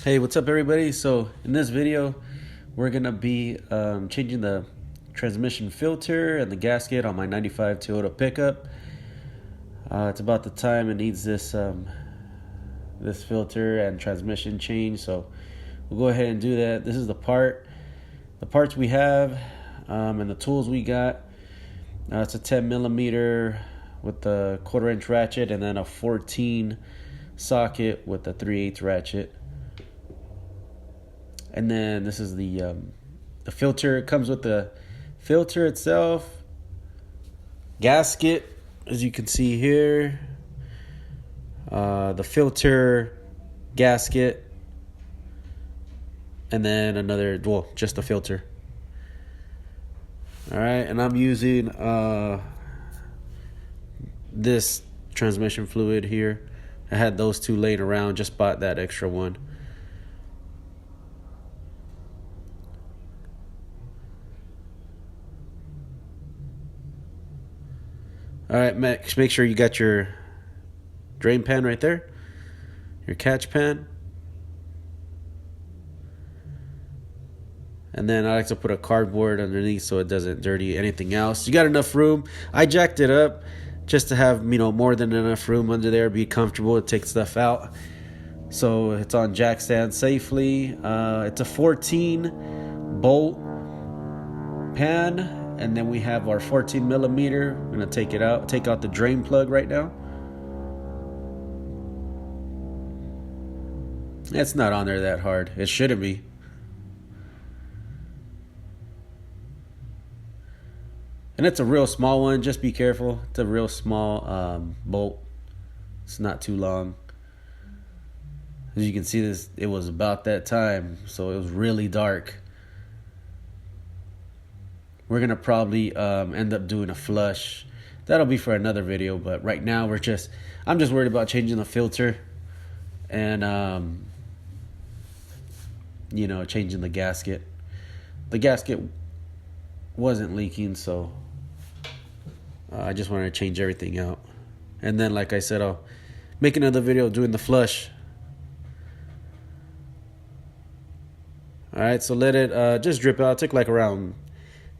Hey, what's up everybody? So in this video, we're gonna be changing the transmission filter and the gasket on my 95 Toyota pickup. It's about the time it needs this filter and transmission change, so we'll go ahead and do that. This is the parts we have, and the tools we got. It's a 10 millimeter with the 1/4 inch ratchet, and then a 14 socket with a 3/8 ratchet. And then this is the filter. It comes with the filter itself, gasket, as you can see here, the filter, gasket, and then just the filter. All right, and I'm using this transmission fluid here. I had those two laying around, just bought that extra one. All right, make sure you got your drain pan right there, your catch pan. And then I like to put a cardboard underneath so it doesn't dirty anything else. You got enough room. I jacked it up just to have, more than enough room under there, be comfortable to take stuff out. So it's on jack stand safely. It's a 14 bolt pan. And then we have our 14 millimeter. I'm gonna take out the drain plug right now. It's not on there that hard. It shouldn't be. And it's a real small one. Just be careful. It's a real small bolt. It's not too long. As you can see, it was about that time, so it was really dark. We're gonna probably end up doing a flush. That'll be for another video, but right now I'm just worried about changing the filter and changing the gasket. The gasket wasn't leaking, so I just wanted to change everything out. And then, like I said, I'll make another video doing the flush. All right, so let it just drip out. It took like around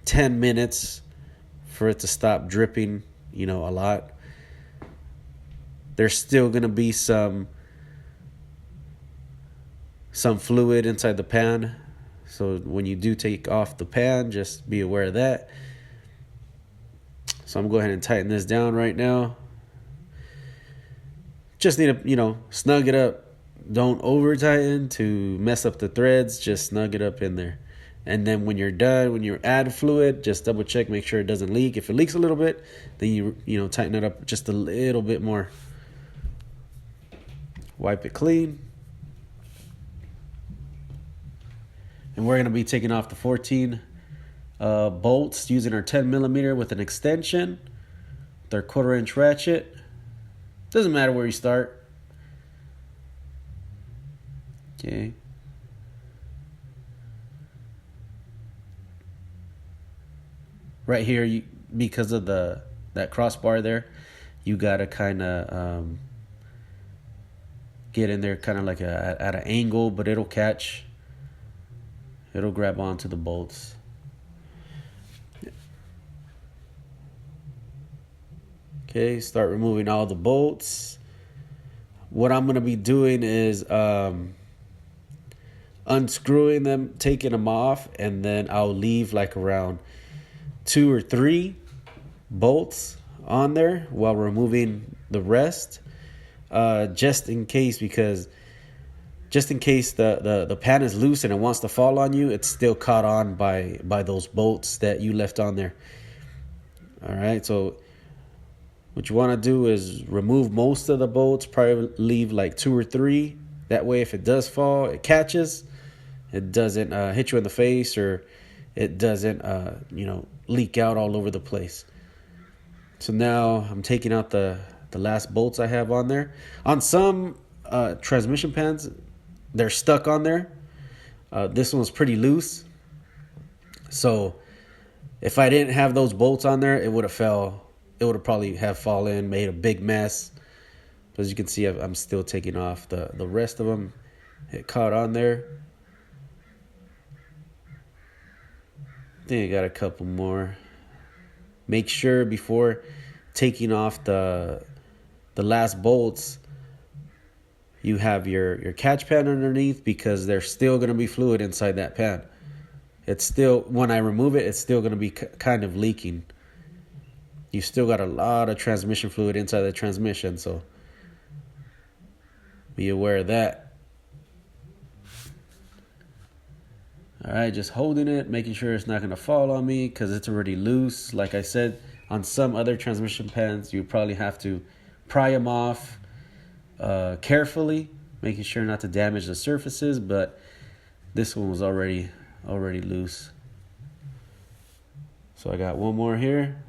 10 minutes for it to stop dripping, a lot. There's still gonna be some fluid inside the pan, so when you do take off the pan, just be aware of that. So I'm gonna go ahead and tighten this down right now. Just need to snug it up. Don't over tighten to mess up the threads. Just snug it up in there. And then when you're done, when you add fluid, just double check, make sure it doesn't leak. If it leaks a little bit, then you tighten it up just a little bit more. Wipe it clean. And we're gonna be taking off the 14 bolts using our 10 millimeter with an extension, with our 1/4 inch ratchet. Doesn't matter where you start. Okay. Right here, because of that crossbar there, you gotta kind of get in there kind of like at an angle, but it'll grab onto the bolts. Okay, start removing all the bolts. What I'm gonna be doing is unscrewing them, taking them off, and then I'll leave like around 2 or 3 bolts on there while removing the rest, just in case the pan is loose and it wants to fall on you, it's still caught on by those bolts that you left on there. All right, so what you want to do is remove most of the bolts, probably leave like 2 or 3. That way if it does fall, it catches, it doesn't hit you in the face, or it doesn't leak out all over the place. So now I'm taking out the last bolts I have on there. On some transmission pans, they're stuck on there. This one's pretty loose, so if I didn't have those bolts on there, it would have probably fallen, made a big mess. As you can see, I'm still taking off the rest of them. It caught on there. I think I got a couple more. Make sure before taking off the last bolts, you have your catch pan underneath, because there's still going to be fluid inside that pan. It's still, when I remove it, it's still going to be kind of leaking. You still got a lot of transmission fluid inside the transmission, so be aware of that. All right, just holding it, making sure it's not going to fall on me because it's already loose. Like I said, on some other transmission pans, you probably have to pry them off carefully, making sure not to damage the surfaces, but this one was already loose. So I got one more here.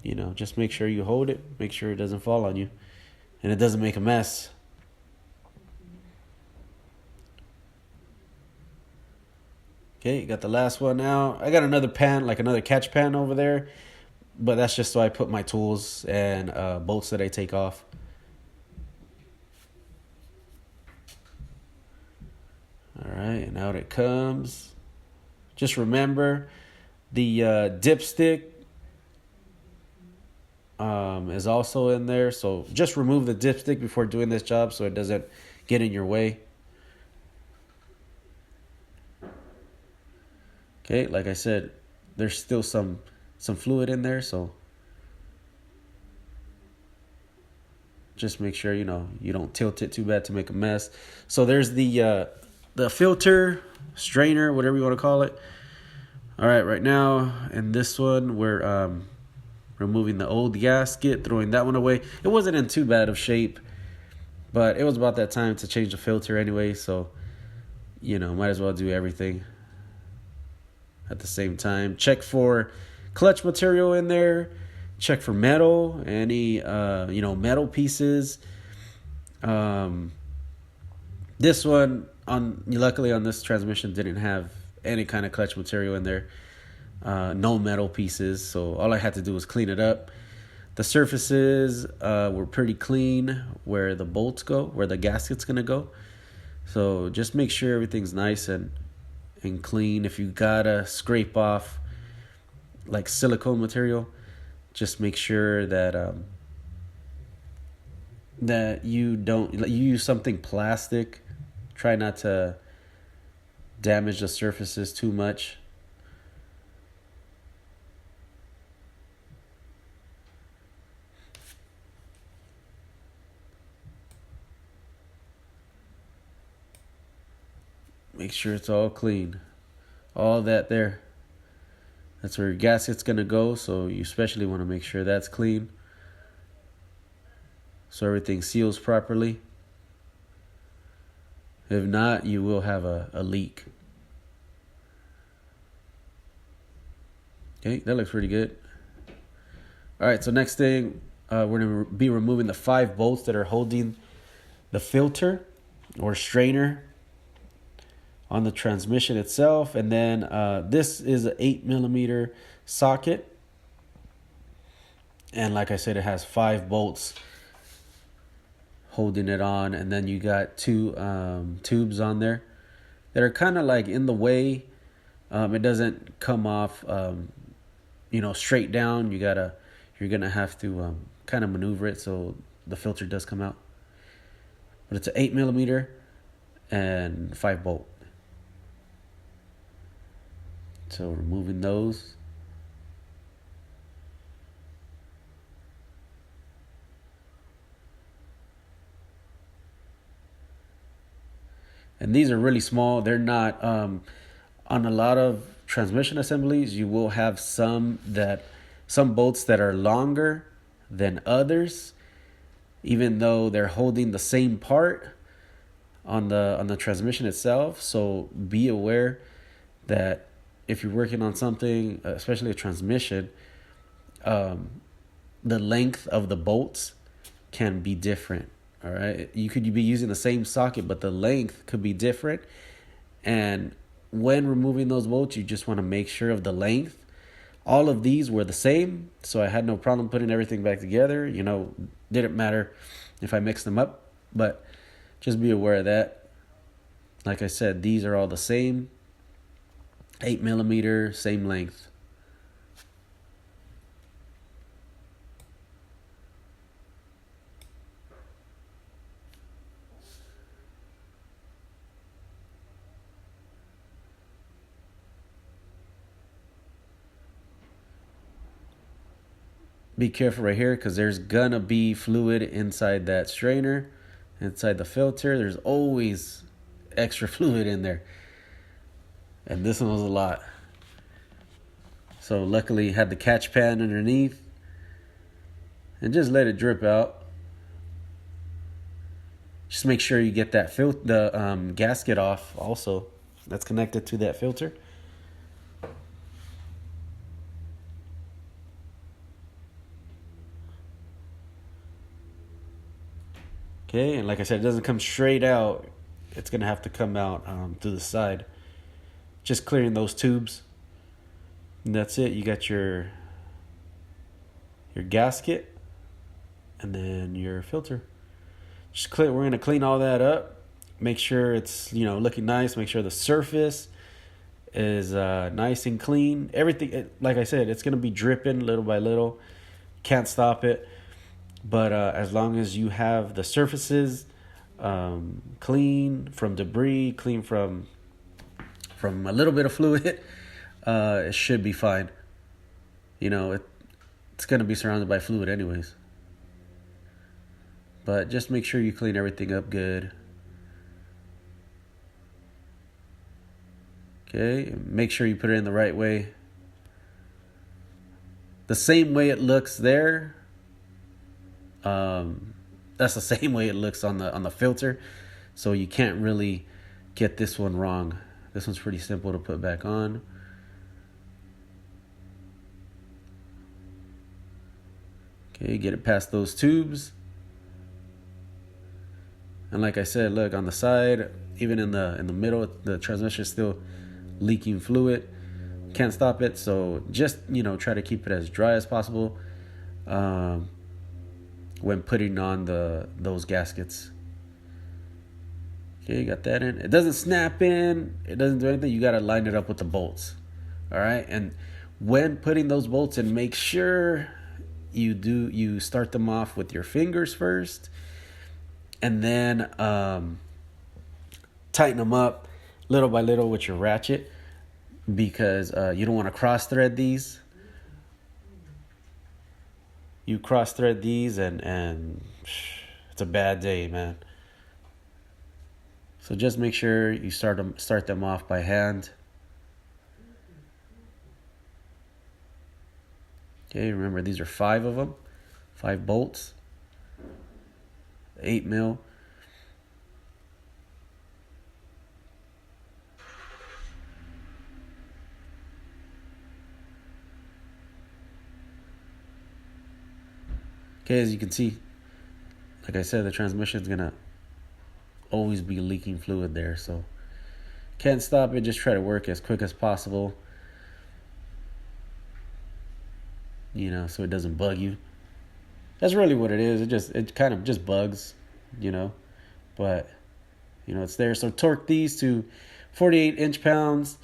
You know, just make sure you hold it, make sure it doesn't fall on you, and it doesn't make a mess. Okay, got the last one now. I got another pan, like another catch pan over there, but that's just so I put my tools and bolts that I take off. All right, and out it comes. Just remember, the dipstick is also in there, so just remove the dipstick before doing this job so it doesn't get in your way. Okay, like I said, there's still some fluid in there, so just make sure you don't tilt it too bad to make a mess. So there's the filter, strainer, whatever you want to call it. All right now in this one we're removing the old gasket, throwing that one away. It wasn't in too bad of shape, but it was about that time to change the filter anyway, so might as well do everything at the same time. Check for clutch material in there. Check for metal, any metal pieces. This one, luckily on this transmission, didn't have any kind of clutch material in there. No metal pieces, so all I had to do was clean it up. The surfaces were pretty clean where the bolts go, where the gasket's gonna go. So just make sure everything's nice and clean. If you gotta scrape off like silicone material, just make sure that you use something plastic. Try not to damage the surfaces too much. Make sure it's all clean. All that there. That's where your gasket's going to go, so you especially want to make sure that's clean, so everything seals properly. If not, you will have a leak. Okay, that looks pretty good. All right, so next thing, we're going to be removing the 5 bolts that are holding the filter or strainer on the transmission itself. And then this is an 8mm socket, and like I said, it has 5 bolts holding it on, and then you got 2 tubes on there that are kind of like in the way. It doesn't come off straight down. You're gonna have to kind of maneuver it so the filter does come out. But it's an 8mm and 5 bolt. So removing those. And these are really small. They're not on a lot of transmission assemblies. You will have some bolts that are longer than others, even though they're holding the same part on the transmission itself. So be aware that if you're working on something, especially a transmission, the length of the bolts can be different. All right, you could be using the same socket, but the length could be different. And when removing those bolts, you just want to make sure of the length. All of these were the same, so I had no problem putting everything back together. Didn't matter if I mixed them up, but just be aware of that. Like I said, these are all the same. 8mm, same length. Be careful right here because there's gonna be fluid inside that strainer, inside the filter. There's always extra fluid in there, and this one was a lot. So luckily had the catch pan underneath, and just let it drip out. Just make sure you get that the gasket off also. That's connected to that filter. Okay, and like I said, it doesn't come straight out. It's gonna have to come out to the side. Just clearing those tubes. And that's it. You got your gasket and then your filter. Just clear. We're gonna clean all that up. Make sure it's looking nice. Make sure the surface is nice and clean. Everything, like I said, it's gonna be dripping little by little. Can't stop it. But as long as you have the surfaces clean from debris, clean from a little bit of fluid, it should be fine. It's going to be surrounded by fluid anyways. But just make sure you clean everything up good. Okay, make sure you put it in the right way. The same way it looks there, that's the same way it looks on the filter. So you can't really get this one wrong. This one's pretty simple to put back on. Okay, get it past those tubes. And like I said, look on the side, even in the middle, the transmission is still leaking fluid. Can't stop it, so just try to keep it as dry as possible when putting on those gaskets. Okay, you got that in. It doesn't snap in. It doesn't do anything. You got to line it up with the bolts. All right, and when putting those bolts in, make sure you start them off with your fingers first, and then tighten them up little by little with your ratchet, because you don't want to cross thread these. You cross thread these and it's a bad day, man. So just make sure you start them off by hand. Okay, remember these are 5 of them, 5 bolts, 8mm. Okay, as you can see, like I said, the transmission's gonna always be leaking fluid there, so can't stop it. Just try to work as quick as possible, so it doesn't bug you. That's really what it is. It kind of just bugs, but it's there. So torque these to 48 inch-pounds,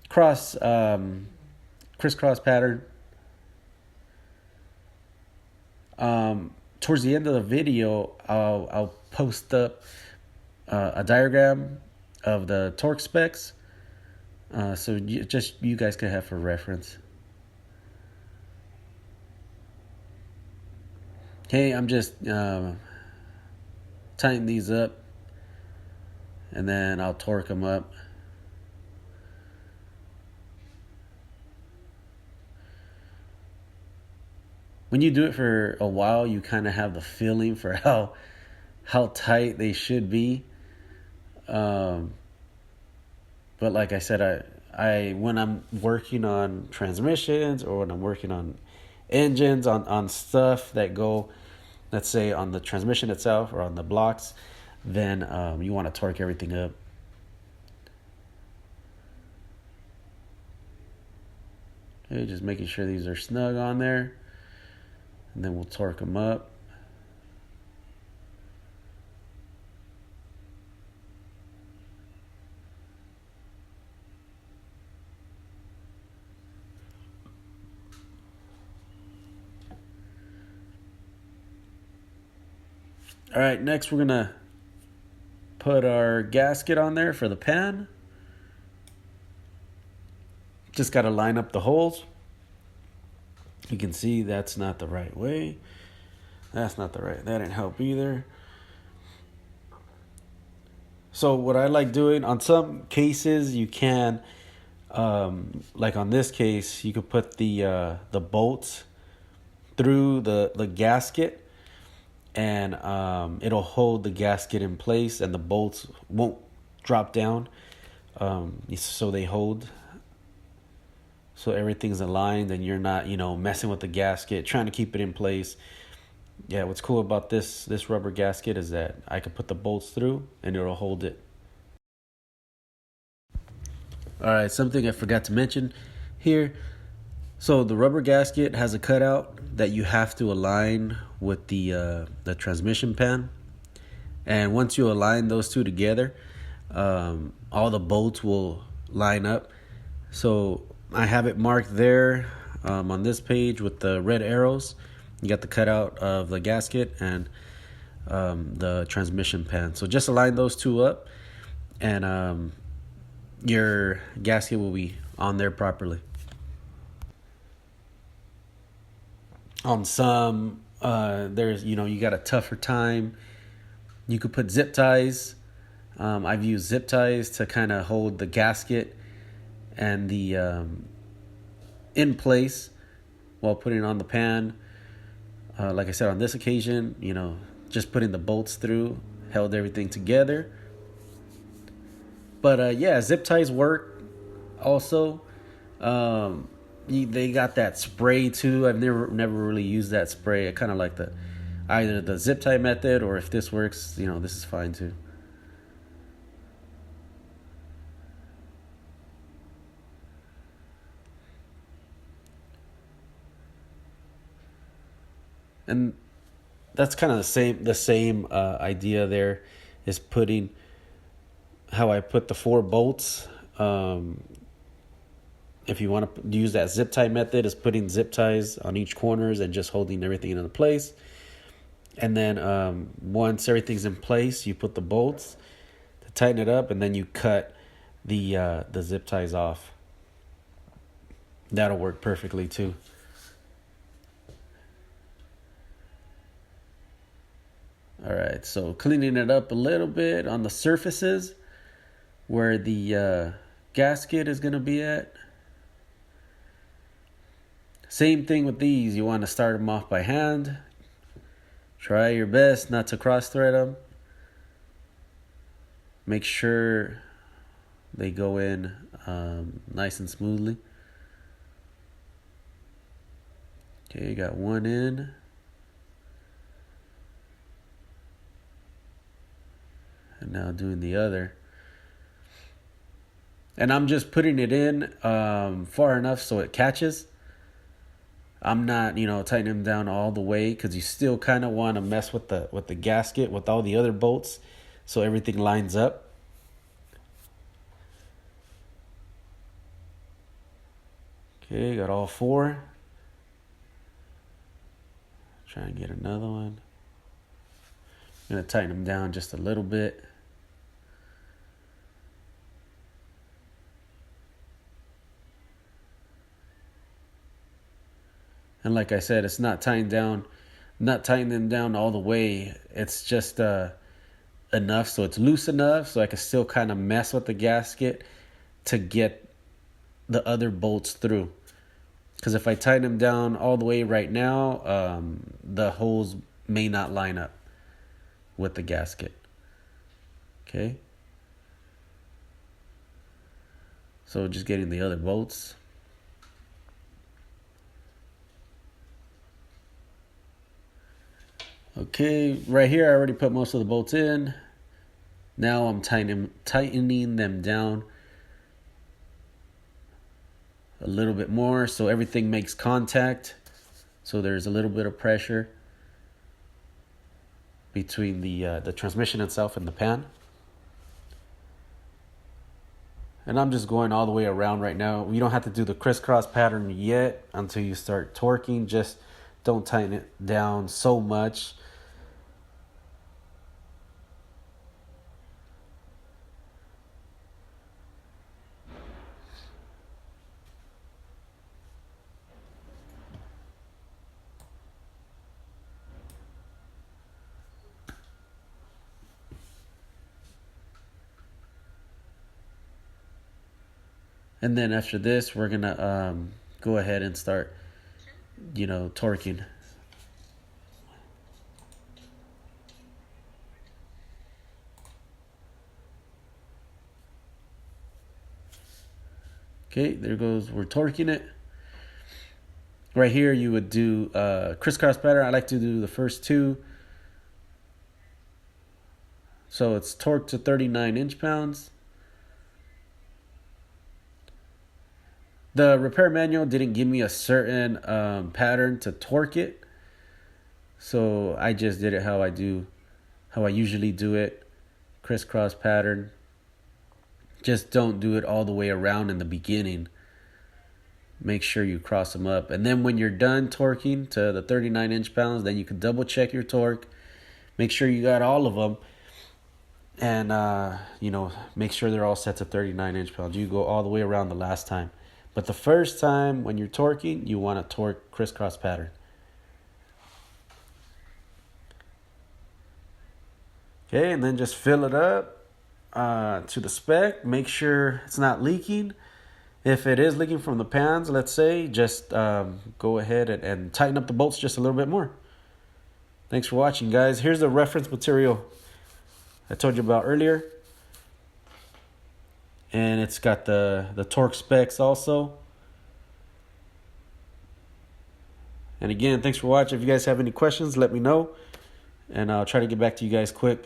crisscross pattern. Towards the end of the video, I'll post up a diagram of the torque specs, so you guys can have for reference. Okay, I'm just tighten these up, and then I'll torque them up. When you do it for a while, you kind of have the feeling for how tight they should be. But like I said, I when I'm working on transmissions, or when I'm working on engines, on stuff that go, let's say, on the transmission itself or on the blocks, then you want to torque everything up. Okay, just making sure these are snug on there. And then we'll torque them up. All right, next we're gonna put our gasket on there for the pan. Just gotta line up the holes. You can see that's not the right way. That's not the right. That didn't help either. So what I like doing on some cases, you can, like on this case, you could put the bolts through the gasket, and it'll hold the gasket in place, and the bolts won't drop down. So they hold. So everything's aligned, and you're not, messing with the gasket, trying to keep it in place. Yeah, what's cool about this rubber gasket is that I could put the bolts through, and it'll hold it. All right, something I forgot to mention here. So the rubber gasket has a cutout that you have to align with the transmission pan, and once you align those two together, all the bolts will line up. So I have it marked there on this page with the red arrows. You got the cutout of the gasket and the transmission pan. So just align those two up, and your gasket will be on there properly. On some, there's, you got a tougher time. You could put zip ties. I've used zip ties to kind of hold the gasket and the in place while putting it on the pan. Like I said, on this occasion, just putting the bolts through held everything together. But yeah, zip ties work also. They got that spray too. I've never really used that spray. I kind of like either the zip tie method, or if this works, this is fine too. And that's kind of the same idea there, is putting how I put the 4 bolts. If you want to use that zip tie method, is putting zip ties on each corners and just holding everything into place. And then once everything's in place, you put the bolts to tighten it up, and then you cut the zip ties off. That'll work perfectly too. All right, so cleaning it up a little bit on the surfaces where the gasket is going to be at. Same thing with these. You want to start them off by hand. Try your best not to cross thread them. Make sure they go in nice and smoothly. Okay, got one in. And now doing the other. And I'm just putting it in far enough so it catches. I'm not, tightening them down all the way, because you still kind of want to mess with the gasket with all the other bolts, so everything lines up. Okay, got all 4. Try and get another one. I'm going to tighten them down just a little bit. And like I said, it's not tightening them down all the way. It's just enough so it's loose enough so I can still kind of mess with the gasket to get the other bolts through. Because if I tighten them down all the way right now, the holes may not line up with the gasket. Okay. So just getting the other bolts. Okay, right here I already put most of the bolts in. Now I'm tightening them down a little bit more so everything makes contact. So there's a little bit of pressure between the transmission itself and the pan. And I'm just going all the way around right now. You don't have to do the crisscross pattern yet until you start torquing. Just don't tighten it down so much And then after this, we're gonna go ahead and start, torquing. Okay, there goes. We're torquing it. Right here, you would do crisscross pattern. I like to do the first two. So it's torqued to 39 inch-pounds. The repair manual didn't give me a certain pattern to torque it. So I just did it how I usually do it. Crisscross pattern. Just don't do it all the way around in the beginning. Make sure you cross them up. And then when you're done torquing to the 39 inch-pounds, then you can double check your torque. Make sure you got all of them. And, make sure they're all set to 39 inch-pounds. You go all the way around the last time. But the first time when you're torquing, you want to torque crisscross pattern. Okay, and then just fill it up to the spec. Make sure it's not leaking. If it is leaking from the pans, let's say, just go ahead and tighten up the bolts just a little bit more. Thanks for watching, guys. Here's the reference material I told you about earlier. And it's got the torque specs also. And again, thanks for watching. If you guys have any questions, let me know. And I'll try to get back to you guys quick.